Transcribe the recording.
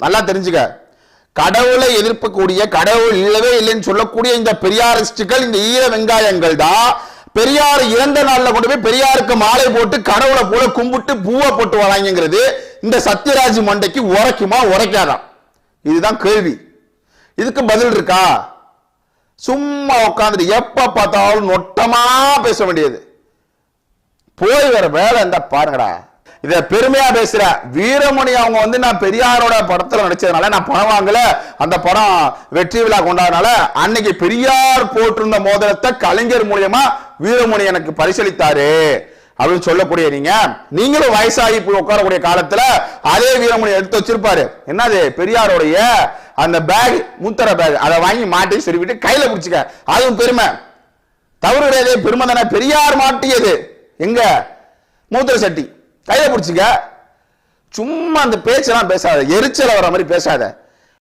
நல்லா தெரிஞ்சுக்க. கடவுளை எதிர்க்கக்கூடிய, கடவுள் இல்லவே இல்லைன்னு சொல்லக்கூடிய இந்த பெரியாரிஸ்டுகள், இந்த ஈர வெங்காயங்கள் தான் பெரியார் இறந்த நாள்ல கொண்டு போய் பெரியாருக்கு மாலை போட்டு கடவுளை போல கும்பிட்டு பூவை போட்டு வராங்கிறது இந்த சத்யராஜ் மண்டைக்கு உரைக்குமா உரைக்காதான்? இதுதான் கேள்வி. இதுக்கு பதில் இருக்கா? சும்மா உட்காந்துட்டு எப்ப பார்த்தாலும் நொட்டமா பேச வேண்டியது. போய் வர வேலை இருந்தா பாருங்கடா. இத பெருமையா பேசுற வீரமணி அவங்க நான் பெரியாரோட படத்துல நடிச்சதுனால நான் பணம் வாங்கல, அந்த படம் வெற்றி விழா கொண்டாடுனால அன்னைக்கு பெரியார் போட்டிருந்த மோதிரத்தை கலைஞர் மூலியமா வீரமணி எனக்கு பரிசளித்தாரு அப்படின்னு சொல்லக்கூடிய நீங்களும் வயசாகி போய் உட்காரக்கூடிய காலத்துல அதே வீரமணி எடுத்து வச்சிருப்பாரு. என்னது? பெரியாரோடைய அந்த பேக், மூத்தர பேக், அதை வாங்கி மாட்டி சொல்லிவிட்டு கையில பிடிச்சிக்க. அதுவும் பெருமை. தவறு கிடையாது, பெருமை தானே. பெரியார் மாட்டியது எங்க? மூத்திர சட்டி கையில பிடிச்சிக்க. சும்மா அந்த பேச்செல்லாம் பேசாத, எரிச்சல வர மாதிரி பேசாத.